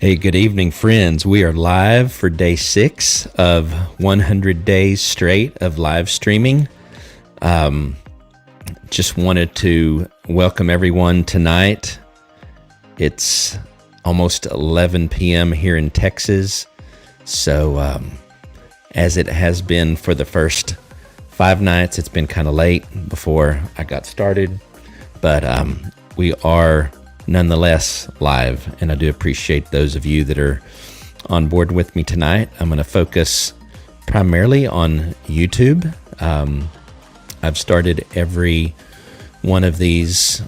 Hey, good evening, friends. We are live for day 6 of 100 days straight of live streaming. Just wanted to welcome everyone tonight. It's almost 11 p.m. here in Texas. So, as it has been for the first 5 nights, it's been kind of late before I got started. But we are nonetheless live, and I do appreciate those of you that are on board with me tonight. I'm going to focus primarily on YouTube. I've started every one of these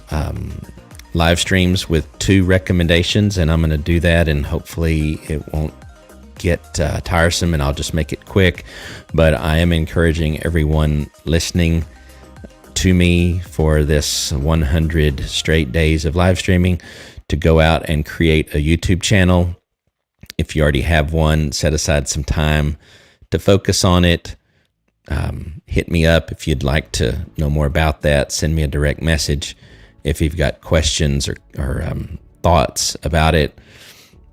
live streams with 2 recommendations, and I'm going to do that, and hopefully it won't get tiresome, and I'll just make it quick. But I am encouraging everyone listening to me for this 100 straight days of live streaming to go out and create a YouTube channel. If you already have one, set aside some time to focus on it. Hit me up if you'd like to know more about that. Send me a direct message if you've got questions or thoughts about it.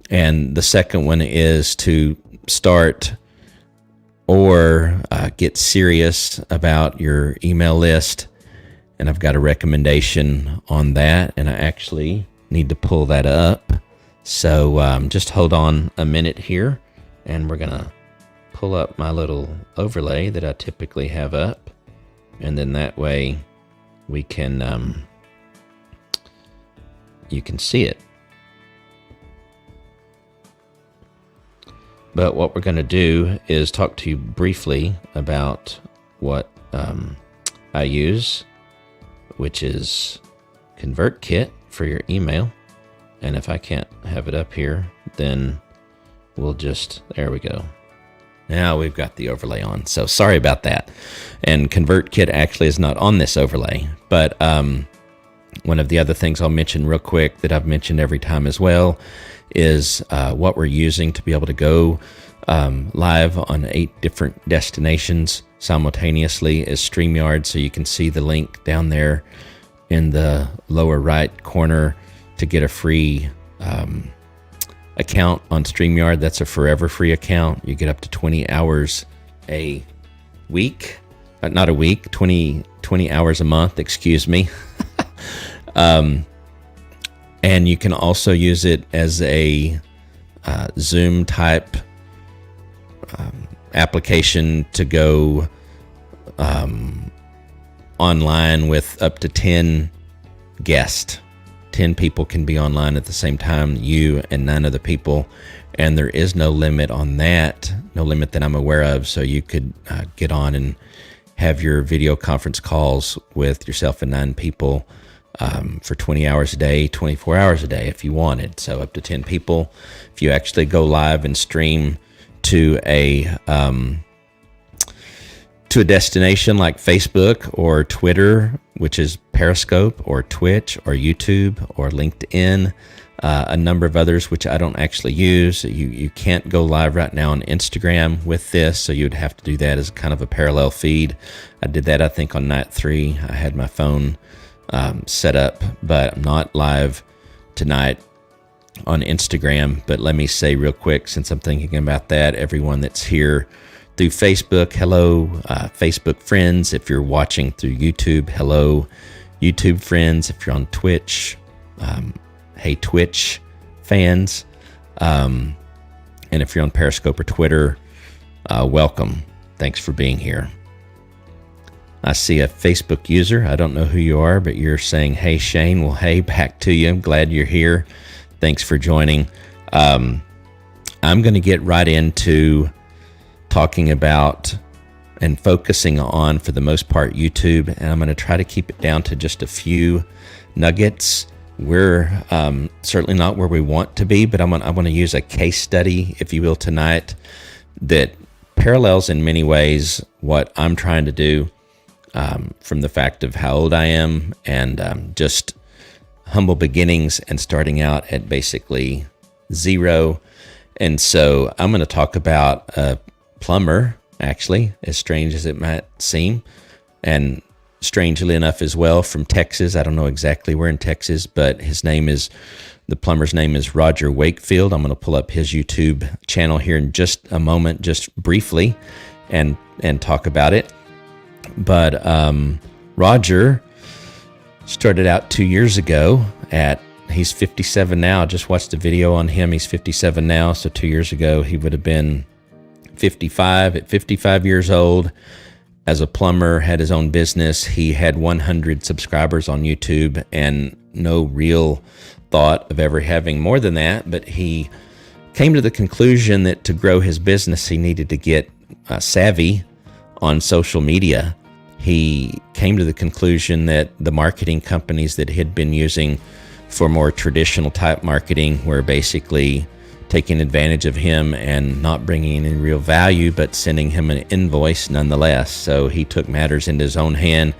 And the second one is to start or get serious about your email list. And I've got a recommendation on that, and I actually need to pull that up. So just hold on a minute here, and we're going to pull up my little overlay that I typically have up. And then that way we can, you can see it. But what we're going to do is talk to you briefly about what I use, which is ConvertKit for your email. And if I can't have it up here, then we'll just, there we go. Now we've got the overlay on. So sorry about that. And ConvertKit actually is not on this overlay. But one of the other things I'll mention real quick that I've mentioned every time as well is what we're using to be able to go live on 8 different destinations simultaneously is StreamYard. So you can see the link down there in the lower right corner to get a free account on StreamYard. That's a forever free account. You get up to 20 hours a week, not a week, 20 hours a month, excuse me. And you can also use it as a Zoom type application to go online with up to 10 guests. 10 people can be online at the same time, you and 9 other people, and there is no limit on that, no limit that I'm aware of. So you could get on and have your video conference calls with yourself and 9 people for 20 hours a day, 24 hours a day if you wanted. So up to 10 people. If you actually go live and stream to a destination like Facebook or Twitter, which is Periscope, or Twitch or YouTube or LinkedIn, a number of others which I don't actually use. You can't go live right now on Instagram with this, so you'd have to do that as kind of a parallel feed. I did that, I think, on night 3. I had my phone set up, but I'm not live tonight on Instagram. But let me say real quick, since I'm thinking about that, everyone that's here through Facebook, hello, Facebook friends. If you're watching through YouTube, hello, YouTube friends. If you're on Twitch, hey, Twitch fans. And if you're on Periscope or Twitter, welcome. Thanks for being here. I see a Facebook user. I don't know who you are, but you're saying, hey, Shane. Well, hey, back to you. I'm glad you're here. Thanks for joining. I'm going to get right into talking about and focusing on, for the most part, YouTube, and I'm going to try to keep it down to just a few nuggets. We're certainly not where we want to be, but I want to use a case study, if you will, tonight that parallels in many ways what I'm trying to do, from the fact of how old I am and just humble beginnings and starting out at basically 0. And so I'm going to talk about a plumber, actually, as strange as it might seem, and strangely enough as well, from Texas. I don't know exactly where in Texas, but the plumber's name is Roger Wakefield. I'm going to pull up his YouTube channel here in just a moment, just briefly, and talk about it. But Roger started out 2 years ago he's 57 now. I just watched a video on him. He's 57 now. So 2 years ago, he would have been 55. At 55 years old, as a plumber, had his own business. He had 100 subscribers on YouTube and no real thought of ever having more than that. But he came to the conclusion that to grow his business, he needed to get savvy on social media. He came to the conclusion that the marketing companies that he had been using for more traditional type marketing were basically taking advantage of him and not bringing any real value, but sending him an invoice nonetheless. So he took matters into his own hand.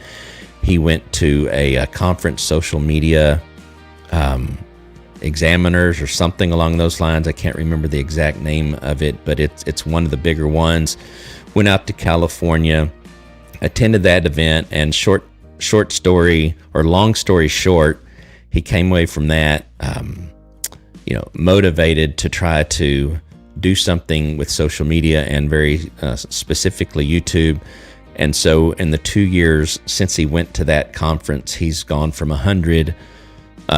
He went to a conference, social media examiners or something along those lines. I can't remember the exact name of it, but it's one of the bigger ones. Went out to California, attended that event, and long story short, he came away from that, motivated to try to do something with social media and very specifically YouTube. And so in the 2 years since he went to that conference, he's gone from 100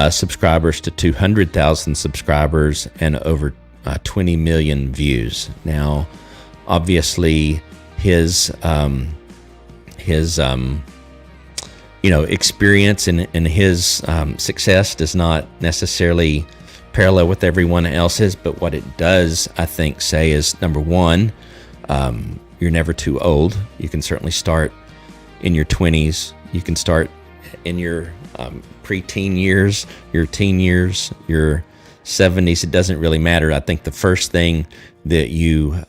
subscribers to 200,000 subscribers and over 20 million views. Now, obviously, his experience and his success does not necessarily parallel with everyone else's, but what it does, I think, say is, number one, you're never too old. You can certainly start in your 20s. You can start in your pre-teen years, your teen years, your 70s. It doesn't really matter. I think the first thing that you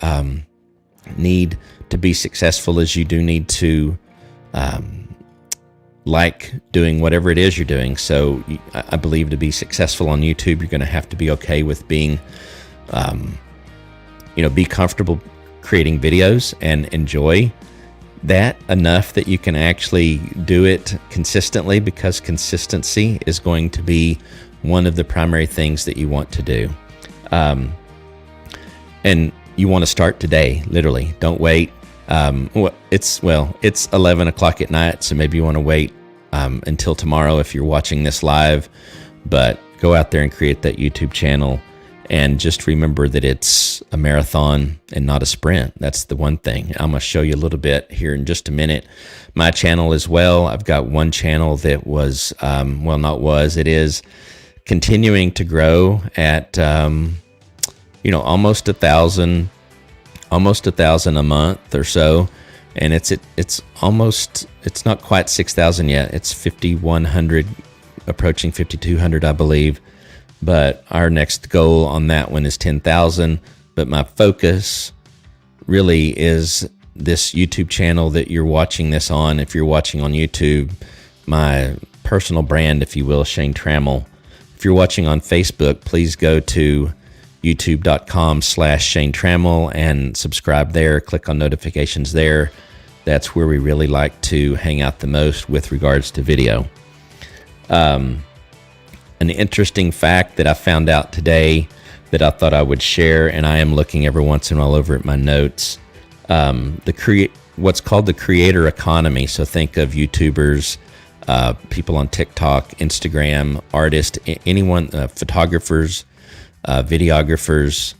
need to be successful is you do need to like doing whatever it is you're doing. So I believe to be successful on YouTube, you're going to have to be okay with being, be comfortable creating videos and enjoy that enough that you can actually do it consistently, because consistency is going to be one of the primary things that you want to do. And you want to start today, literally. Don't wait. It's 11 o'clock at night, so maybe you want to wait until tomorrow if you're watching this live, but go out there and create that YouTube channel, and just remember that it's a marathon and not a sprint. That's the one thing. I'm going to show you a little bit here in just a minute. My channel as well, I've got one channel that was, it is continuing to grow at, almost 1,000 a month or so, and it's not quite 6,000 yet. It's 5,100, approaching 5,200, I believe. But our next goal on that one is 10,000. But my focus really is this YouTube channel that you're watching this on. If you're watching on YouTube, my personal brand, if you will, Shane Trammell. If you're watching on Facebook, please go to youtube.com/Shane Trammell and subscribe there. Click on notifications there. That's where we really like to hang out the most with regards to video. An interesting fact that I found out today that I thought I would share, and I am looking every once in a while over at my notes, what's called the creator economy. So think of YouTubers, people on TikTok, Instagram, artists, anyone, photographers, videographers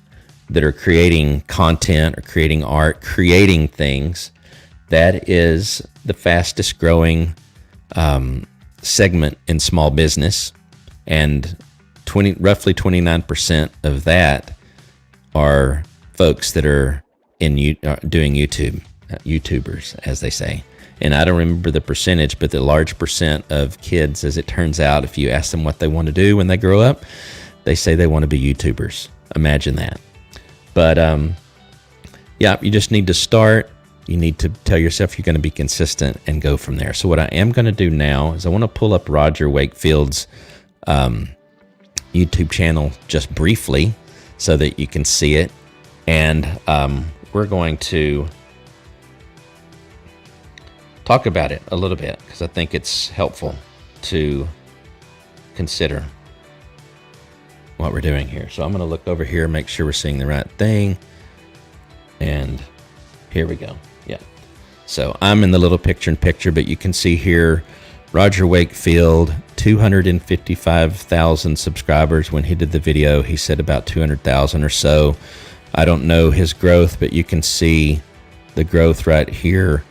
that are creating content or creating art, creating things. That is the fastest growing segment in small business, and roughly 29% of that are folks that are doing YouTubers, as they say. And I don't remember the percentage, but the large percent of kids, as it turns out, if you ask them what they want to do when they grow up, they say they want to be YouTubers. Imagine that. But you just need to start. You need to tell yourself you're going to be consistent and go from there. So what I am going to do now is I want to pull up Roger Wakefield's YouTube channel just briefly so that you can see it. And we're going to talk about it a little bit because I think it's helpful to consider what we're doing here. So I'm going to look over here, make sure we're seeing the right thing. And here we go. Yeah. So I'm in the little picture-in-picture, but you can see here, Roger Wakefield, 255,000 subscribers. When he did the video, he said about 200,000 or so. I don't know his growth, but you can see the growth right here,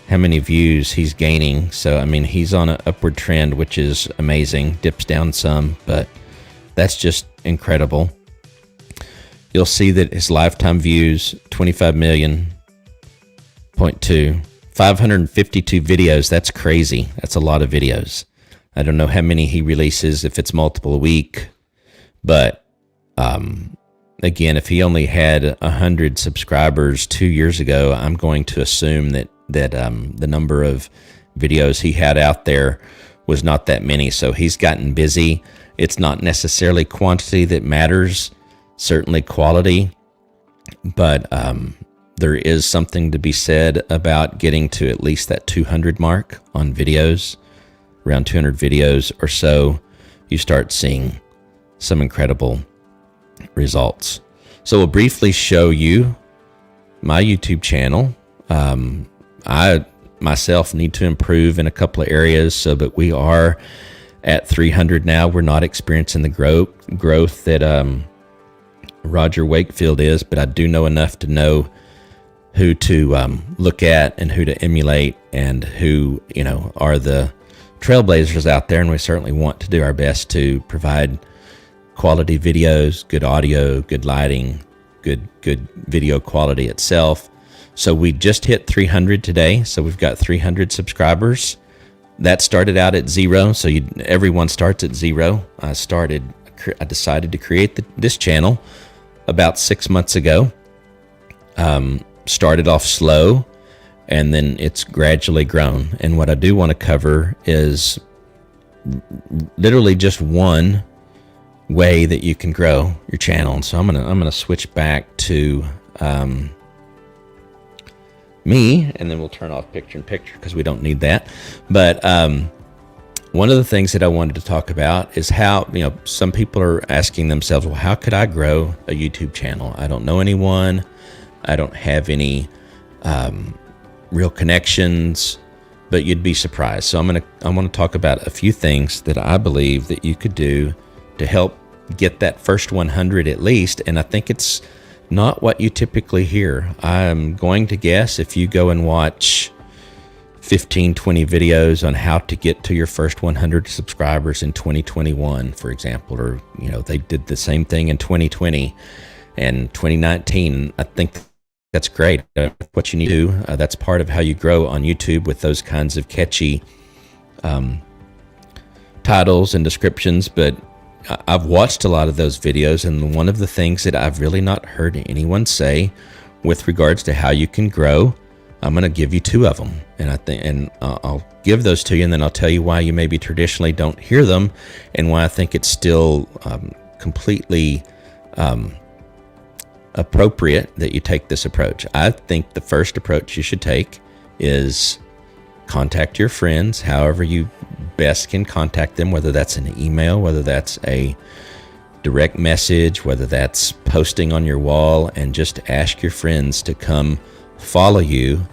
how many views he's gaining. So, I mean, he's on an upward trend, which is amazing. Dips down some, but that's just incredible. You'll see that his lifetime views, 25 million, 552 videos. That's crazy. That's a lot of videos. I don't know how many he releases, if it's multiple a week, but again, if he only had 100 subscribers 2 years ago, I'm going to assume that the number of videos he had out there was not that many. So he's gotten busy. It's not necessarily quantity that matters, certainly quality, but there is something to be said about getting to at least that 200 mark on videos. Around 200 videos or so, you start seeing some incredible results. So we'll briefly show you my YouTube channel. I myself need to improve in a couple of areas, but we are at 300 now. We're not experiencing the growth that Roger Wakefield is, but I do know enough to know who to look at and who to emulate, and who, you know, are the trailblazers out there. And we certainly want to do our best to provide quality videos, good audio, good lighting, good video quality itself. So we just hit 300 today. So we've got 300 subscribers. That started out at 0. So everyone starts at 0. I decided to create this channel about 6 months ago. Started off slow, and then it's gradually grown. And what I do want to cover is literally just one way that you can grow your channel. And so I'm gonna switch back to me, and then we'll turn off picture-in-picture because we don't need that. But one of the things that I wanted to talk about is how, you know, some people are asking themselves, well, how could I grow a YouTube channel? I don't know anyone. I don't have any real connections, but you'd be surprised. So I want to talk about a few things that I believe that you could do to help get that first 100 at least. And I think it's not what you typically hear. I'm going to guess if you go and watch 15, 20 videos on how to get to your first 100 subscribers in 2021, for example, or, you know, they did the same thing in 2020 and 2019. I think that's great. What you need to do, that's part of how you grow on YouTube, with those kinds of catchy titles and descriptions. But I've watched a lot of those videos, and one of the things that I've really not heard anyone say with regards to how you can grow, I'm going to give you two of them, and I'll give those to you, and then I'll tell you why you maybe traditionally don't hear them, and why I think it's still completely appropriate that you take this approach. I think the first approach you should take is contact your friends, however you best can contact them, whether that's an email, whether that's a direct message, whether that's posting on your wall, and just ask your friends to come follow you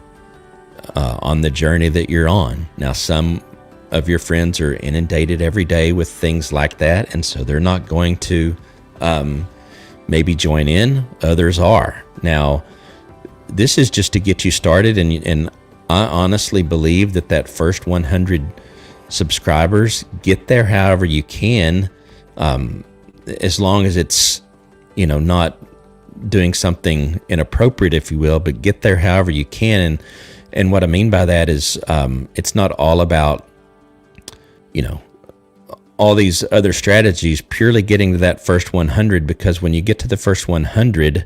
on the journey that you're on. Now, some of your friends are inundated every day with things like that, and so they're not going to maybe join in. Others are. Now, this is just to get you started, and I honestly believe that first 100 subscribers, get there however you can, as long as it's, you know, not doing something inappropriate, if you will, but get there however you can. And what I mean by that is it's not all about, you know, all these other strategies, purely getting to that first 100, because when you get to the first 100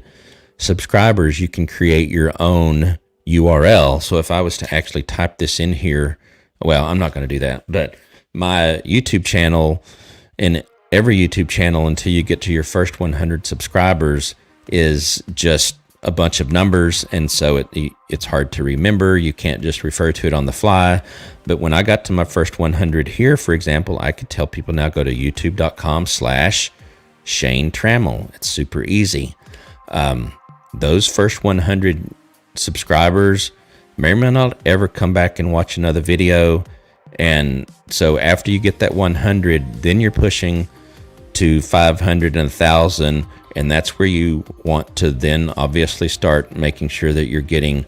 subscribers, you can create your own URL. So if I was to actually type this in here, well, I'm not going to do that, but my YouTube channel, and every YouTube channel until you get to your first 100 subscribers, is just a bunch of numbers, and so it's hard to remember. You can't just refer to it on the fly. But when I got to my first 100 here, for example, I could tell people now go to youtube.com/Shane Trammell. It's super easy. Those first 100 subscribers may or may not ever come back and watch another video. And so after you get that 100, then you're pushing to 500 and 1,000. And that's where you want to then obviously start making sure that you're getting,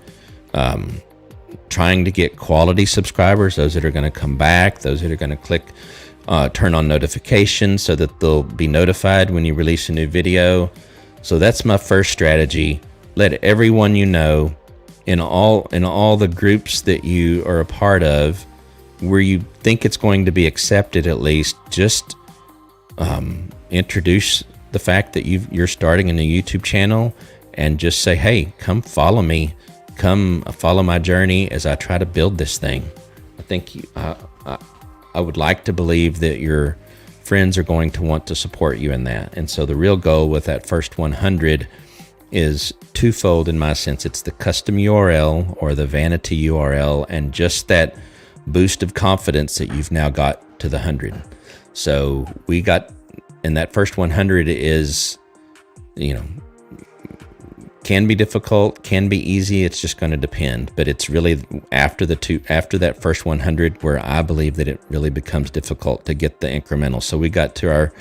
trying to get quality subscribers, those that are going to come back, those that are going to click, turn on notifications so that they'll be notified when you release a new video. So that's my first strategy. Let everyone you know in all the groups that you are a part of, where you think it's going to be accepted, at least just introduce the fact that you're starting a new YouTube channel, and just say, hey, come follow me, come follow my journey as I try to build this thing. I think I would like to believe that your friends are going to want to support you in that. And so the real goal with that first 100 is twofold in my sense. It's the custom URL or the vanity URL, and just that boost of confidence that you've now got to the 100. So we got, and that first 100 is, can be difficult, can be easy. It's just going to depend. But it's really after that first 100 where I believe that it really becomes difficult to get the incremental. So we got to our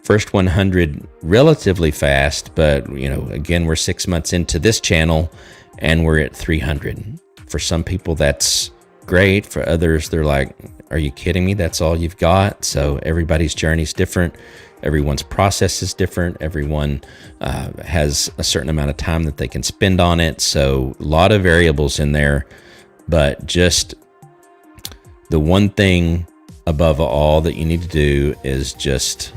first 100 relatively fast, but again, we're 6 months into this channel and we're at 300. For some people, that's great. For others, they're like, are you kidding me? That's all you've got? So everybody's journey is different. Everyone's process is different. Everyone has a certain amount of time that they can spend on it. So a lot of variables in there, but just the one thing above all that you need to do is just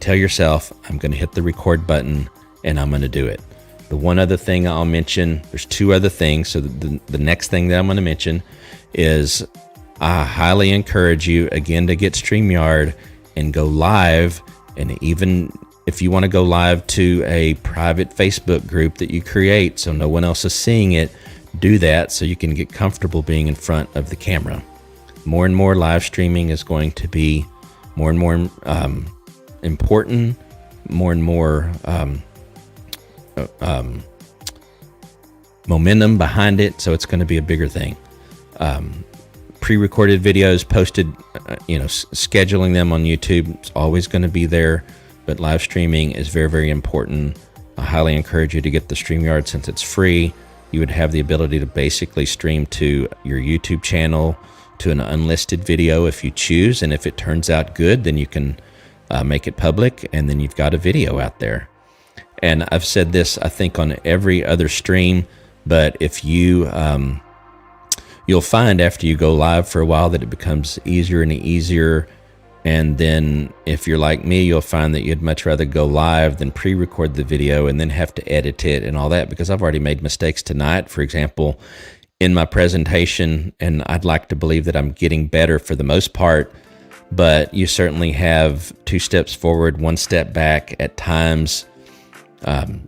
tell yourself, I'm going to hit the record button and I'm going to do it. The one other thing I'll mention, there's two other things. So the next thing that I'm going to mention is I highly encourage you again to get StreamYard and go live. And even if you want to go live to a private Facebook group that you create so no one else is seeing it, do that so you can get comfortable being in front of the camera. More and more live streaming is going to be more and more important, more and more momentum behind it. So it's going to be a bigger thing. Pre-recorded videos posted, scheduling them on YouTube is always going to be there, but live streaming is very, very important. I highly encourage you to get the StreamYard since it's free. You would have the ability to basically stream to your YouTube channel, to an unlisted video if you choose. And if it turns out good, then you can make it public, and then you've got a video out there. And I've said this, I think, on every other stream, but if you, you'll find after you go live for a while that it becomes easier and easier. And then if you're like me, you'll find that you'd much rather go live than pre-record the video and then have to edit it and all that, because I've already made mistakes tonight, for example, in my presentation, and I'd like to believe that I'm getting better for the most part, but you certainly have 2 steps forward, 1 step back at times.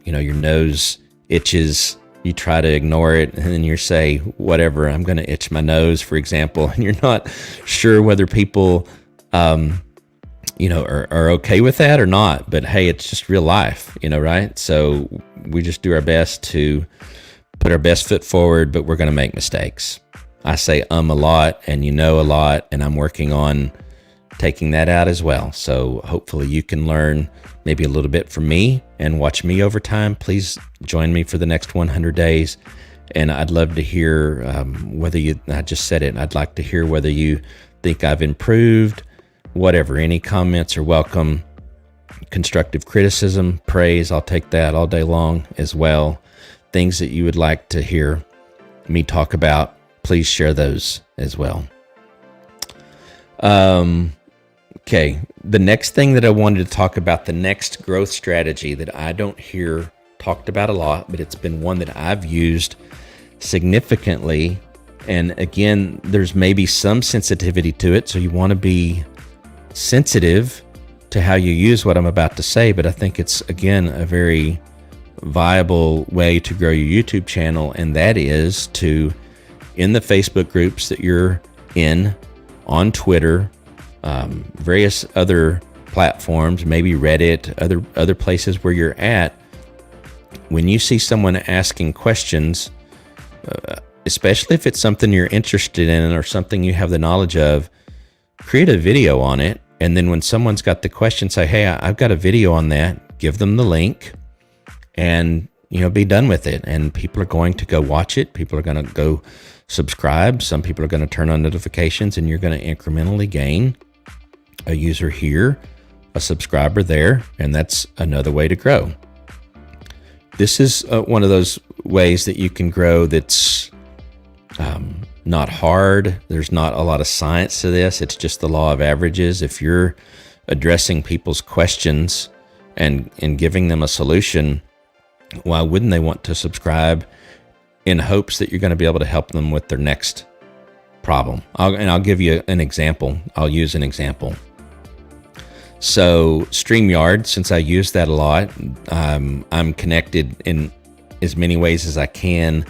Your nose itches, you try to ignore it, and then you say, whatever, I'm going to itch my nose, for example, and you're not sure whether people, are okay with that or not. But hey, it's just real life, right? So we just do our best to put our best foot forward, but we're going to make mistakes. I say a lot, and a lot, and I'm working on taking that out as well. So hopefully you can learn maybe a little bit from me and watch me over time. Please join me for the next 100 days. And I'd love to hear I just said it, I'd like to hear whether you think I've improved, whatever. Any comments are welcome. Constructive criticism, praise, I'll take that all day long as well. Things that you would like to hear me talk about, please share those as well. Okay, the next thing that I wanted to talk about, the next growth strategy that I don't hear talked about a lot, but it's been one that I've used significantly. And again, there's maybe some sensitivity to it, so you want to be sensitive to how you use what I'm about to say, but I think it's, again, a very viable way to grow your YouTube channel, and that is to, in the Facebook groups that you're in, on Twitter, various other platforms, maybe Reddit, other places where you're at, when you see someone asking questions, especially if it's something you're interested in or something you have the knowledge of, create a video on it. And then when someone's got the question, say, hey, I've got a video on that. Give them the link and, be done with it. And people are going to go watch it. People are going to go subscribe. Some people are going to turn on notifications, and you're going to incrementally gain a user here, a subscriber there, and that's another way to grow. This is one of those ways that you can grow that's not hard. There's not a lot of science to this. It's just the law of averages. If you're addressing people's questions and giving them a solution, why wouldn't they want to subscribe in hopes that you're going to be able to help them with their next problem? I'll give you an example. I'll use an example. So StreamYard, since I use that a lot, I'm connected in as many ways as I can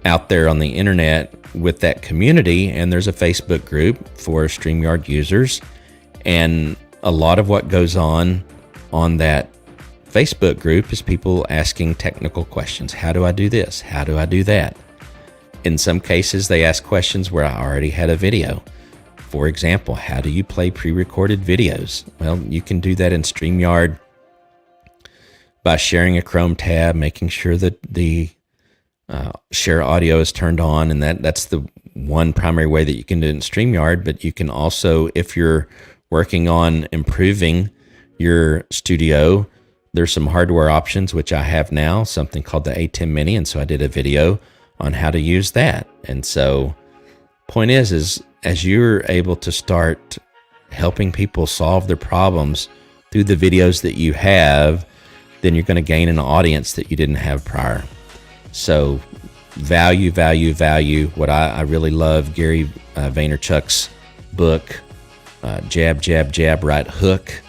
out there on the internet with that community, and there's a Facebook group for StreamYard users, and a lot of what goes on that Facebook group is people asking technical questions. How do I do this? How do I do that? In some cases, they ask questions where I already had a video. For example, how do you play pre-recorded videos? Well, you can do that in StreamYard by sharing a Chrome tab, making sure that the share audio is turned on, and that's the one primary way that you can do it in StreamYard. But you can also, if you're working on improving your studio, there's some hardware options, which I have now, something called the ATEM Mini, and so I did a video on how to use that. And so point is as you're able to start helping people solve their problems through the videos that you have, then you're going to gain an audience that you didn't have prior. So value. What I really love, Gary Vaynerchuk's book, Jab, Jab, Jab, Right Hook.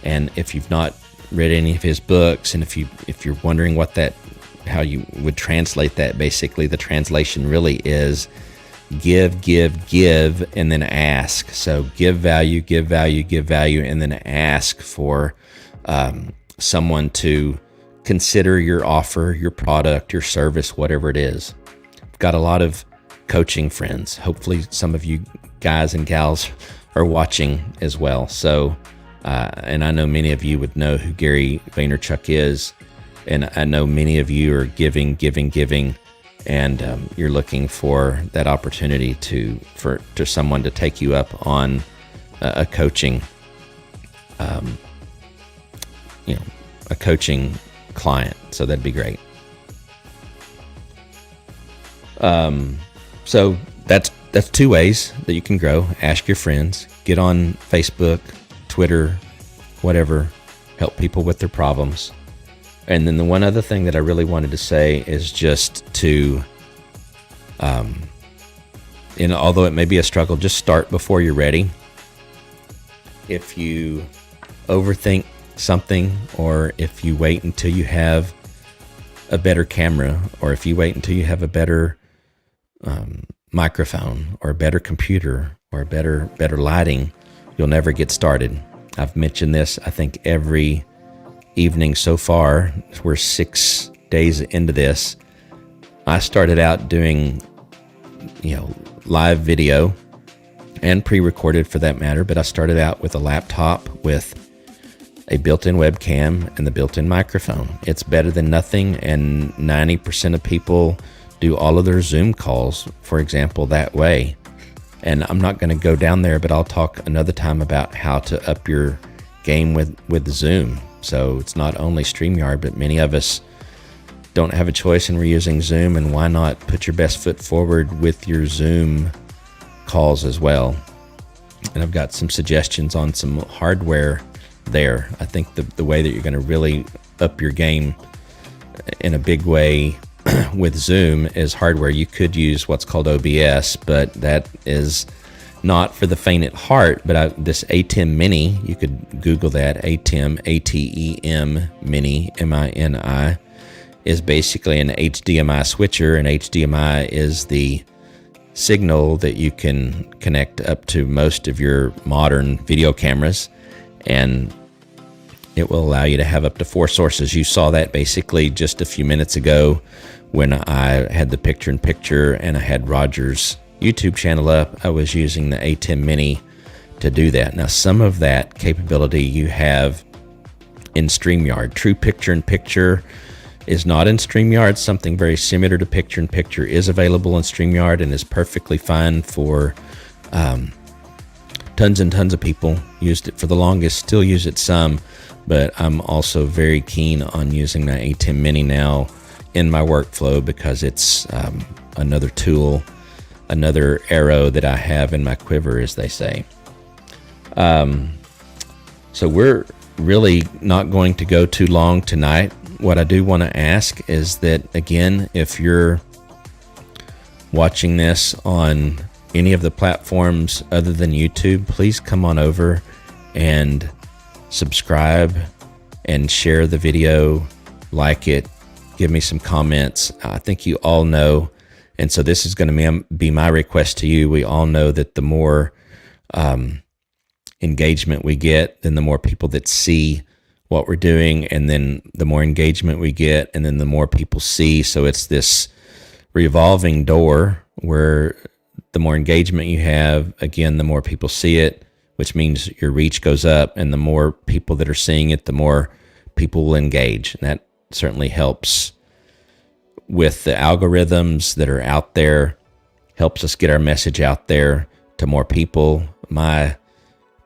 And if you've not read any of his books, and if you're wondering how you would translate that, basically the translation really is give, and then ask. So give value, and then ask for someone to consider your offer, your product, your service, whatever it is. I've got a lot of coaching friends. Hopefully some of you guys and gals are watching as well. So, and I know many of you would know who Gary Vaynerchuk is. And I know many of you are giving, and you're looking for that opportunity for someone to take you up on a coaching, a coaching client. So that'd be great. So that's two ways that you can grow. Ask your friends, get on Facebook, Twitter, whatever, help people with their problems. And then the one other thing that I really wanted to say is just to, although it may be a struggle, just start before you're ready. If you overthink something, or if you wait until you have a better camera, or if you wait until you have a better microphone, or a better computer, or better lighting, you'll never get started. I've mentioned this, I think, every evening so far. We're 6 days into this. I started out doing, live video and pre-recorded for that matter, but I started out with a laptop with a built-in webcam and the built-in microphone. It's better than nothing, and 90% of people do all of their Zoom calls, for example, that way. And I'm not going to go down there, but I'll talk another time about how to up your game with Zoom. So it's not only StreamYard, but many of us don't have a choice and we're using Zoom, and why not put your best foot forward with your Zoom calls as well? And I've got some suggestions on some hardware there. I think the way that you're going to really up your game in a big way with Zoom is hardware. You could use what's called OBS, but that is not for the faint at heart. But this ATEM Mini, you could Google that, ATEM, ATEM Mini, MINI. is basically an HDMI switcher, and HDMI is the signal that you can connect up to most of your modern video cameras, and it will allow you to have up to 4 sources. You saw that basically just a few minutes ago when I had the picture-in-picture and I had Roger's YouTube channel up. I was using the A10 Mini to do that. Now, some of that capability you have in StreamYard. True picture-in-picture is not in StreamYard. Something very similar to picture-in-picture is available in StreamYard and is perfectly fine for tons and tons of people. Used it for the longest, still use it some, but I'm also very keen on using the A10 Mini now in my workflow because it's another tool, another arrow that I have in my quiver, as they say. So we're really not going to go too long tonight. What I do want to ask is that, again, if you're watching this on any of the platforms other than YouTube, please come on over and subscribe and share the video, like it, give me some comments. I think you all know, and so this is going to be my request to you. We all know that the more engagement we get, then the more people that see what we're doing, and then the more engagement we get, and then the more people see. So it's this revolving door where the more engagement you have, again, the more people see it, which means your reach goes up, and the more people that are seeing it, the more people will engage. And that certainly helps with the algorithms that are out there, helps us get our message out there to more people. My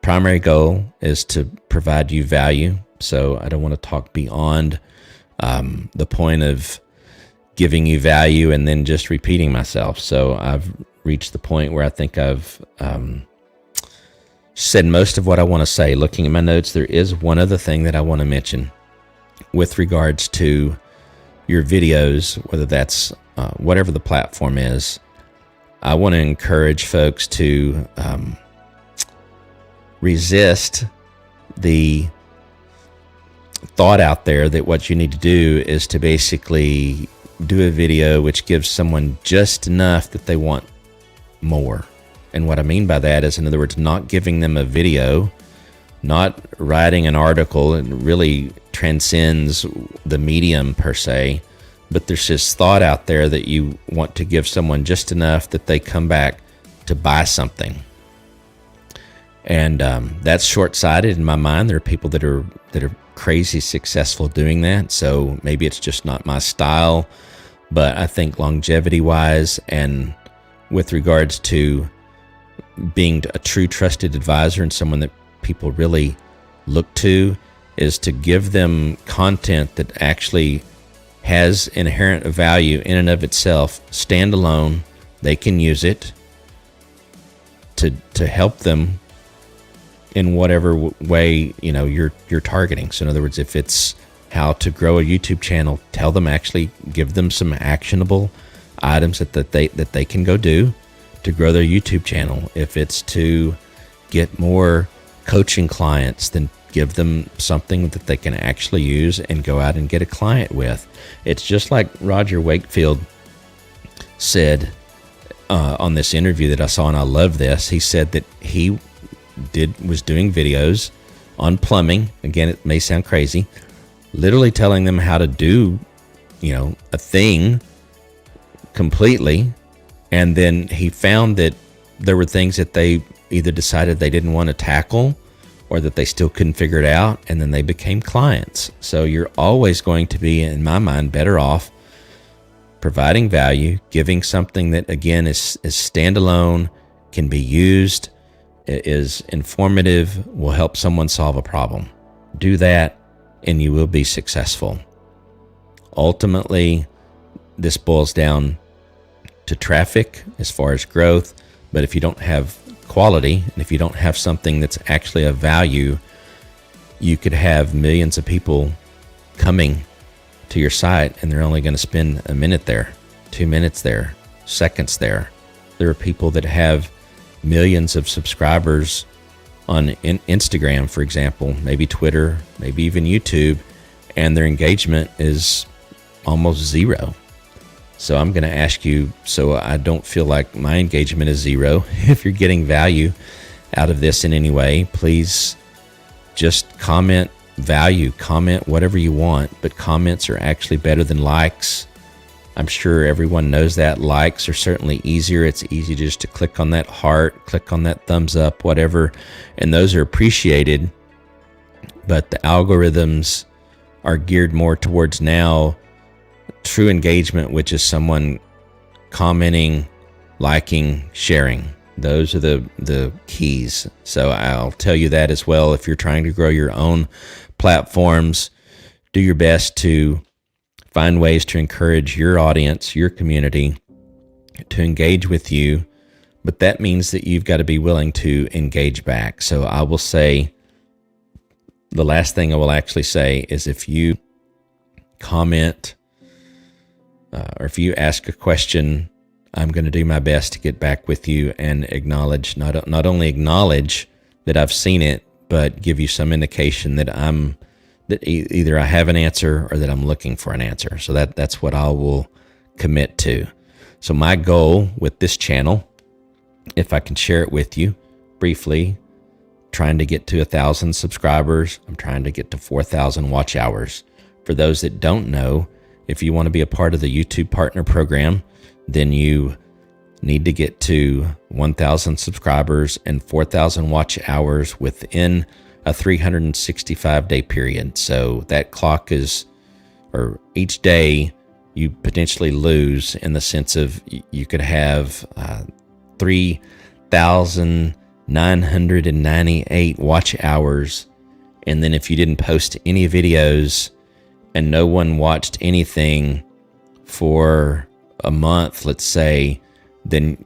primary goal is to provide you value, so I don't want to talk beyond the point of giving you value and then just repeating myself. So I've reached the point where I think I've said most of what I want to say. Looking at my notes, there is one other thing that I want to mention with regards to your videos, whether that's whatever the platform is. I want to encourage folks to resist the thought out there that what you need to do is to basically do a video which gives someone just enough that they want more. And what I mean by that is, in other words, not giving them a video, not writing an article. It really transcends the medium per se, but there's this thought out there that you want to give someone just enough that they come back to buy something. And that's short-sighted in my mind. There are people that are crazy successful doing that. So maybe it's just not my style, but I think longevity-wise and with regards to being a true trusted advisor and someone that people really look to, is to give them content that actually has inherent value in and of itself, standalone. They can use it to help them in whatever way you're targeting. So in other words, if it's how to grow a YouTube channel, tell them, actually give them some actionable items that they can go do to grow their YouTube channel. If it's to get more coaching clients, then give them something that they can actually use and go out and get a client with. It's just like Roger Wakefield said on this interview that I saw, and I love this. He said that he was doing videos on plumbing. Again, it may sound crazy, literally telling them how to do, a thing completely. And then he found that there were things that they either decided they didn't want to tackle or that they still couldn't figure it out, and then they became clients. So you're always going to be, in my mind, better off providing value, giving something that, again, is standalone, can be used, is informative, will help someone solve a problem. Do that, and you will be successful. Ultimately, this boils down to traffic as far as growth, but if you don't have quality, and if you don't have something that's actually of value, you could have millions of people coming to your site, and they're only going to spend a minute there, 2 minutes there, seconds there. There are people that have millions of subscribers on Instagram, for example, maybe Twitter, maybe even YouTube, and their engagement is almost zero. So I'm going to ask you, so I don't feel like my engagement is zero. If you're getting value out of this in any way, please just comment value, comment whatever you want, but comments are actually better than likes. I'm sure everyone knows that. Likes are certainly easier. It's easy just to click on that heart, click on that thumbs up, whatever, and those are appreciated. But the algorithms are geared more towards now true engagement, which is someone commenting, liking, sharing. Those are the keys. So I'll tell you that as well. If you're trying to grow your own platforms, do your best to find ways to encourage your audience, your community to engage with you. But that means that you've got to be willing to engage back. So I will say, the last thing I will actually say is if you comment or if you ask a question, I'm going to do my best to get back with you and acknowledge, not only acknowledge that I've seen it, but give you some indication that either I have an answer or that I'm looking for an answer. So that's what I will commit to. So my goal with this channel, if I can share it with you briefly, trying to get to 1,000 subscribers. I'm trying to get to 4,000 watch hours. For those that don't know, if you want to be a part of the YouTube Partner Program, then you need to get to 1,000 subscribers and 4,000 watch hours within a 365-day period. So that clock is, or each day you potentially lose in the sense of you could have 3,998 watch hours, and then if you didn't post any videos and no one watched anything for a month, let's say, then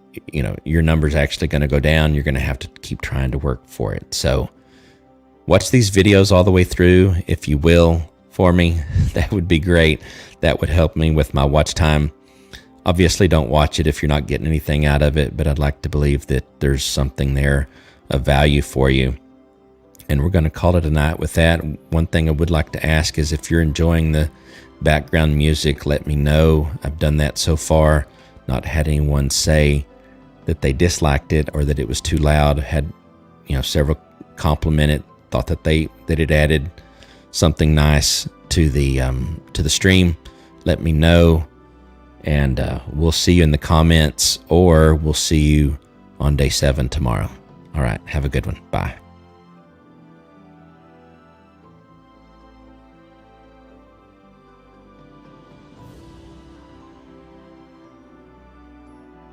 your number's actually going to go down. You're going to have to keep trying to work for it. So watch these videos all the way through, if you will, for me. That would be great. That would help me with my watch time. Obviously, don't watch it if you're not getting anything out of it, but I'd like to believe that there's something there of value for you. And we're going to call it a night with that. One thing I would like to ask is if you're enjoying the background music, let me know. I've done that so far, not had anyone say that they disliked it or that it was too loud. Had several complimented, thought that it added something nice to the stream. Let me know, and we'll see you in the comments, or we'll see you on day 7 tomorrow. All right, have a good one. Bye.